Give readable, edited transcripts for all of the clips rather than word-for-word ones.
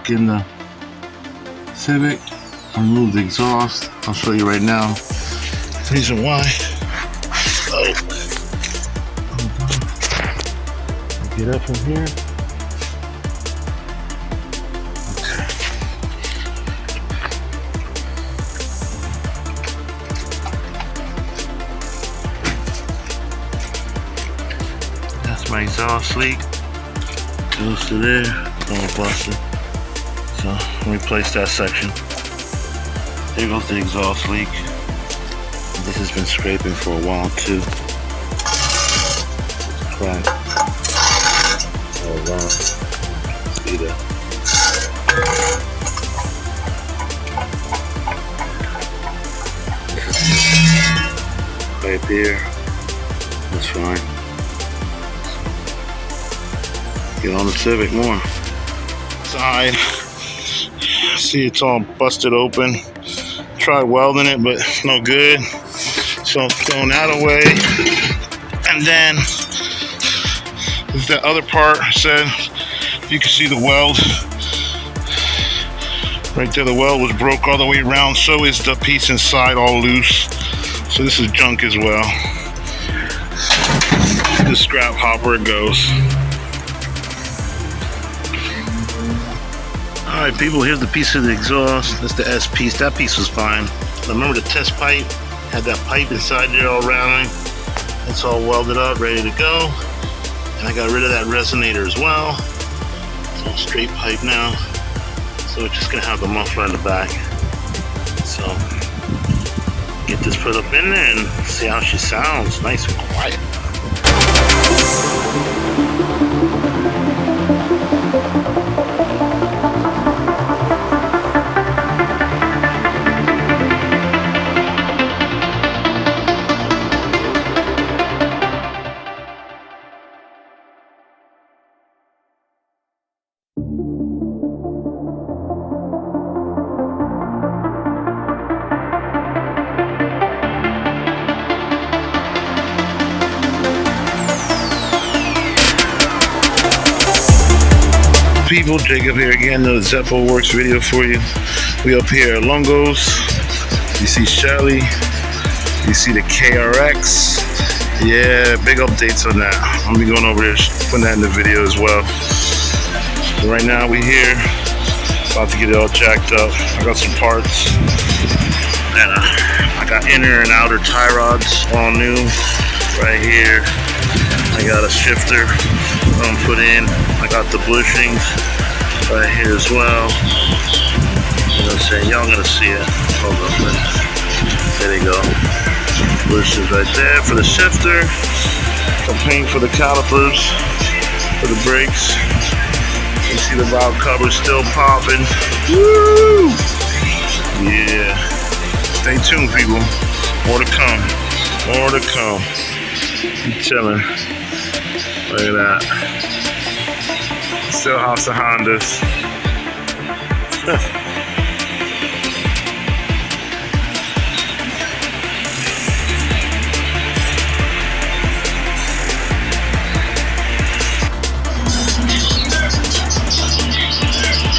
In the Civic, I removed the exhaust. I'll show you right now the reason why. Get up from here. Okay. That's my exhaust leak. Goes to there. Don't bust it. So replace that section. There goes the exhaust leak. This has been scraping for a while too. It's cracked all around. See that? Right there. That's fine. Get on the Civic more. Side. See, it's all busted open. Tried welding it, but it's no good. So I'm throwing that away. And then there's that other part I said. You can see the weld. Right there, the weld was broke all the way around. So is the piece inside all loose. So this is junk as well. The scrap hopper it goes. Alright people, here's the piece of the exhaust. That's the S piece. That piece was fine. Remember the test pipe? Had that pipe inside there all around it. It's all welded up, ready to go. And I got rid of that resonator as well. It's all straight pipe now. So it's just gonna have the muffler in the back. So get this put up in there and see how she sounds. Nice and quiet. People, Jacob here again, another Zeppo Works video for you. We up here at Longo's. You see Shelly, you see the KRX. Yeah, big updates on that. I'll be going over there, putting that in the video as well. But right now we here, about to get it all jacked up. I got some parts, and I got inner and outer tie rods all new right here. I got a shifter put in. I got the bushings right here as well. You know what I'm saying? Y'all gonna see it. Hold on a minute. There you go. Bushings right there for the shifter. Some paint for the calipers, for the brakes. You see the valve cover still popping. Woo! Yeah. Stay tuned, people. More to come. More to come. Keep chilling. Look at that. Still House of Hondas.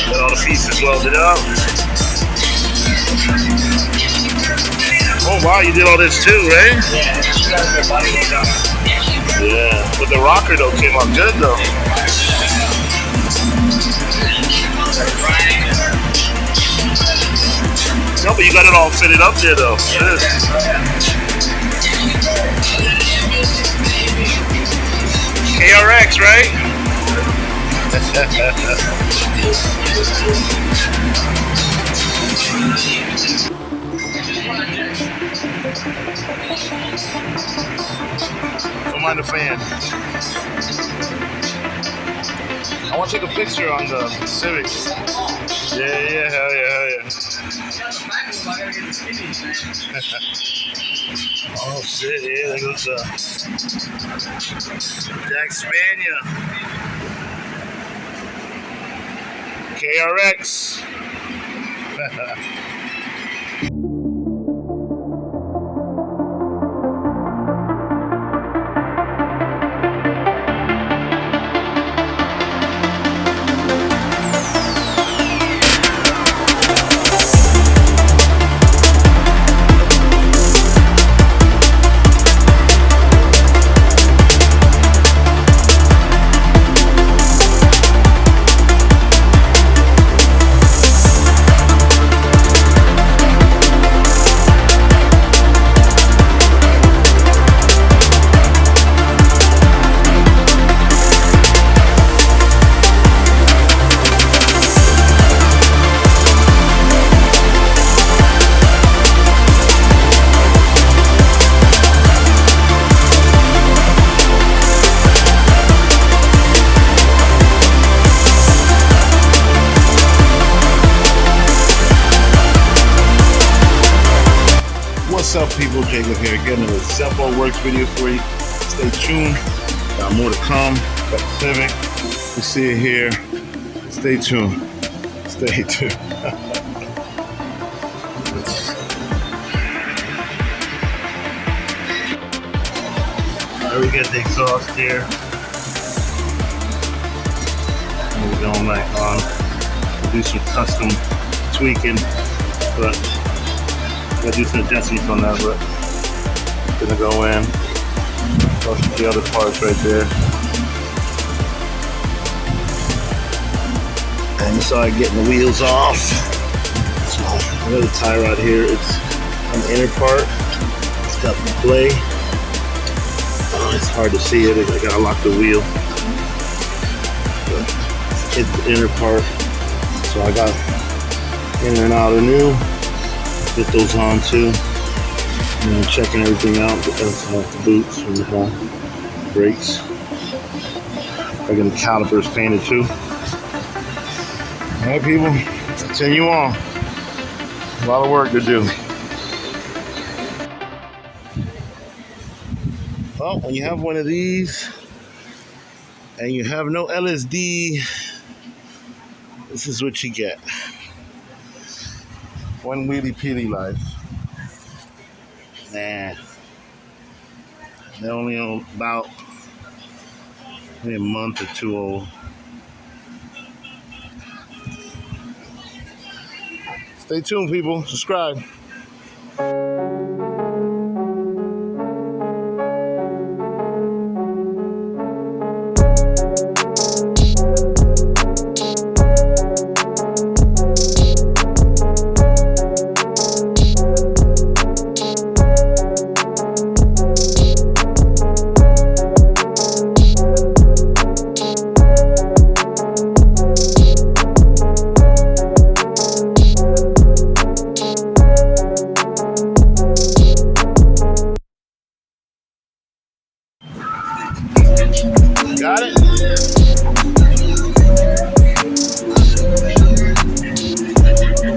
Got all the pieces welded up. Oh wow, you did all this too, right? Yeah, but the rocker though came out good though. The No, but you got it all fitted up there though. Shit. KRX, right? Don't mind the fan. I want to take a picture on the Civic. Yeah, hell yeah. Oh shit, yeah, there goes Jack Spaniel. KRX. What's up, people? Jacob here, getting another Zeppo Works video for you. Stay tuned. Got more to come. Got the Civic. You see it here. Stay tuned. Stay tuned. Alright, we got the exhaust here. And we're going back on. Do some custom tweaking, but gotta do some adjustments on that, but gonna go in. Plus the other parts right there. And you saw it getting the wheels off. So another tie rod here. It's on the inner part. It's got the play. It's hard to see it. I gotta lock the wheel. But it's the inner part. So I got in and out of new. Get those on too. And then checking everything out. That's off the boots and the brakes. I got the calipers painted too. Alright, people, continue on. A lot of work to do. Well, when you have one of these and you have no LSD, this is what you get. One wheelie peely life. Nah. They're only on about maybe a month or two old. Stay tuned, people. Subscribe. Got it?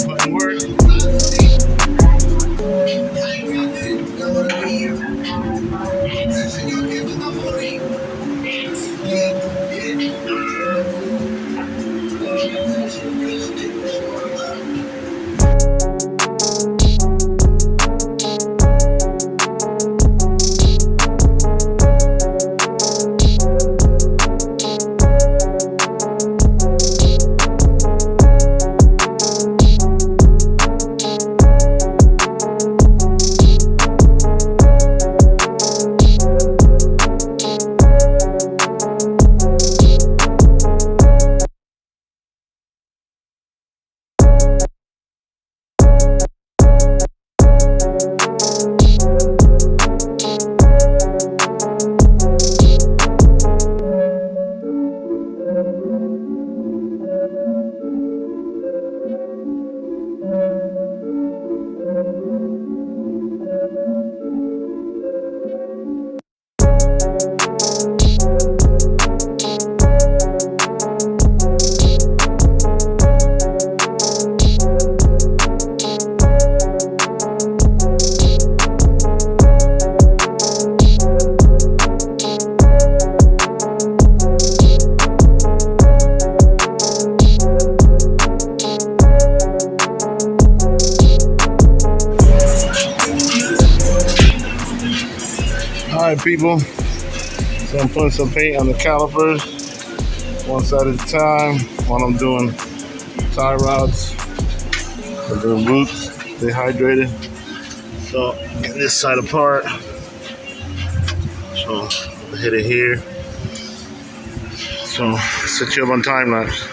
Button people. So I'm putting some paint on the calipers, one side at a time, while I'm doing tie rods. I'm doing boots, stay hydrated. So get this side apart. So I'll hit it here. So set you up on time lapse.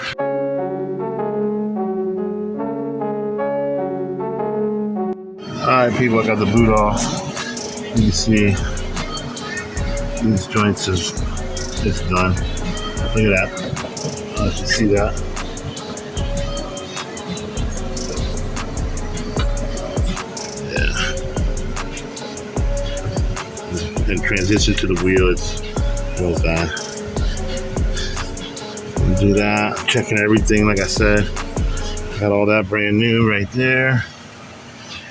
Alright people, I got the boot off. You can see these joints it's done. Look at that. You can see that. Yeah. And transition to the wheel, it's well done. Do that, checking everything like I said. Got all that brand new right there.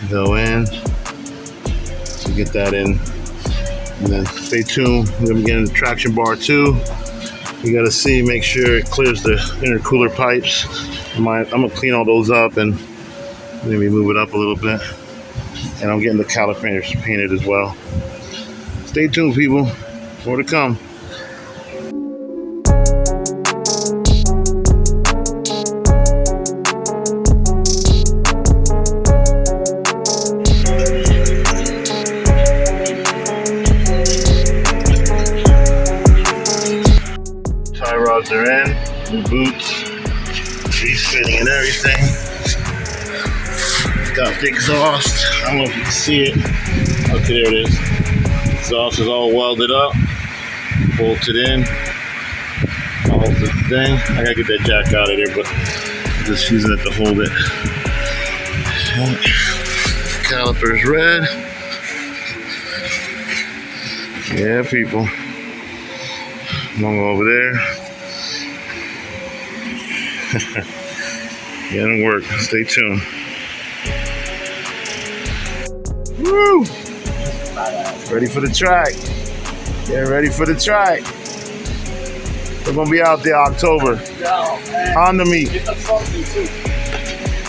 Go in. So get that in. And then stay tuned. We're gonna be getting the traction bar too. You gotta see, make sure it clears the intercooler pipes. I'm gonna clean all those up and maybe move it up a little bit. And I'm getting the calipers painted as well. Stay tuned, people. More to come. Tie rods are in, new boots, refitting and everything. Got the exhaust. I don't know if you can see it. Okay, there it is. Exhaust is all welded up, bolted in. All the thing. I gotta get that jack out of there, but I'm just using it to hold it. Calipers red. Yeah, people. I'm gonna go over there. Yeah, it'll work. Stay tuned. Woo! Ready for the track. Yeah, ready for the track. We're gonna be out there October. On the meet. Get the front view too.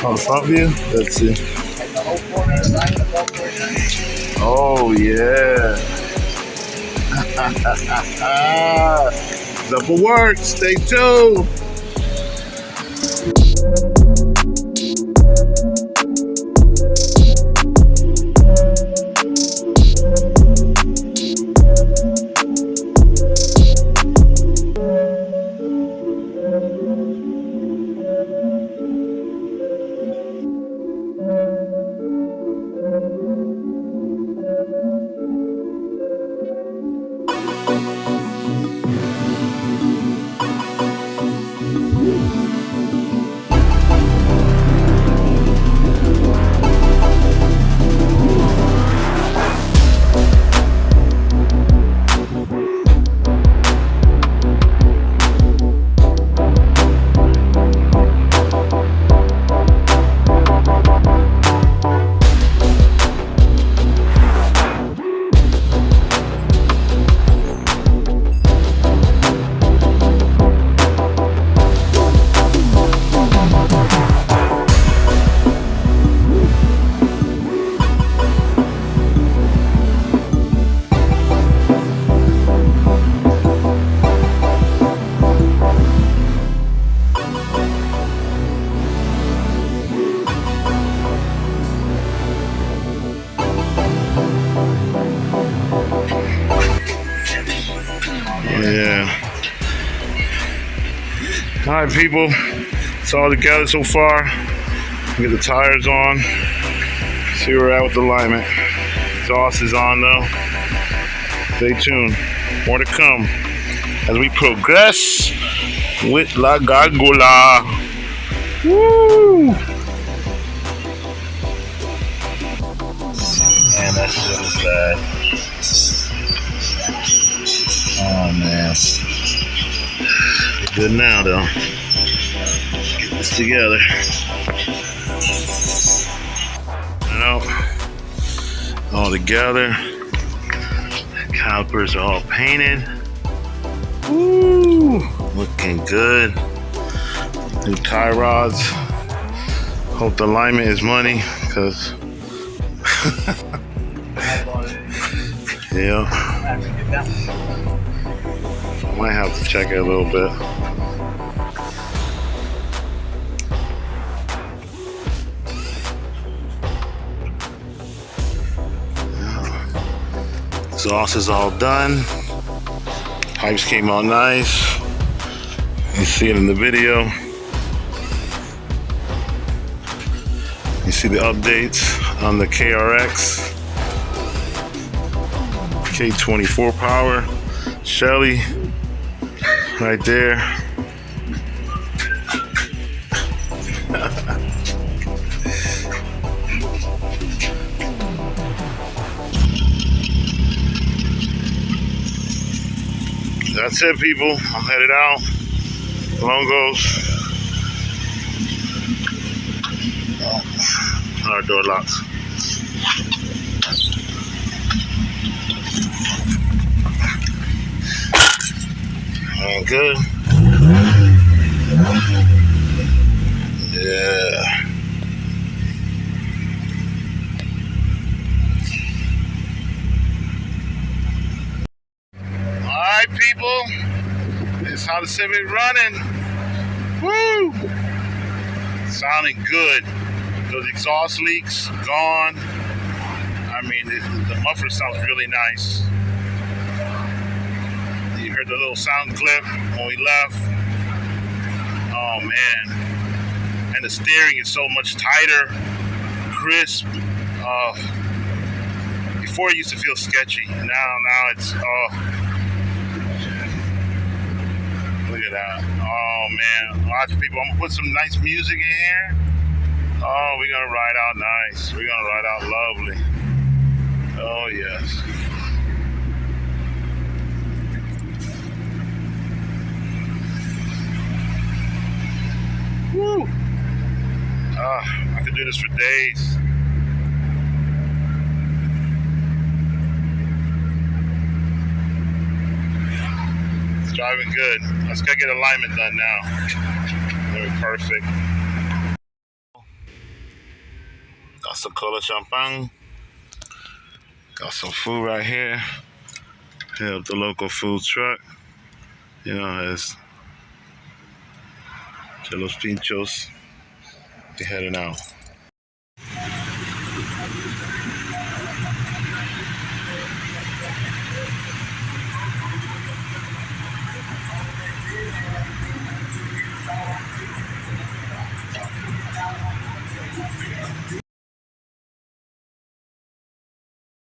On the front view? Let's see. Like the whole corner of the line, the front corner. Oh yeah. It's up for work. Stay tuned. Yeah. All right, people. It's all together so far. Get the tires on. See where we're at with the alignment. Exhaust is on though. Stay tuned. More to come as we progress with La Gargola. Woo! Man, that shit was bad. Oh man. We're good now though. Get this together. All together. Calipers are all painted. Woo! Looking good. New tie rods. Hope the alignment is money, because yeah. battery did that one. I might have to check it a little bit. Exhaust is all done. Pipes came out nice. You see it in the video. You see the updates on the KRX. K24 power. Shelly right there. That's it, people. I'm headed out. Longos. Our door locks. Ain't good. Yeah. Alright, people. This is how the Civic running. Woo! Sounding good. Those exhaust leaks gone. I mean, the muffler sounds really nice. You heard the little sound clip when we left. Oh man. And the steering is so much tighter, crisp. Before it used to feel sketchy. Now it's, look at that. Oh man. Lots of people. I'm gonna put some nice music in here. Oh, we're gonna ride out nice. We're gonna ride out lovely. Oh yes. Woo! I could do this for days. It's driving good. Let's go get alignment done now. Very perfect. Got some cola champagne. Got some food right here. Hit up the local food truck. You know, it's Los Pinchos. Be heading out.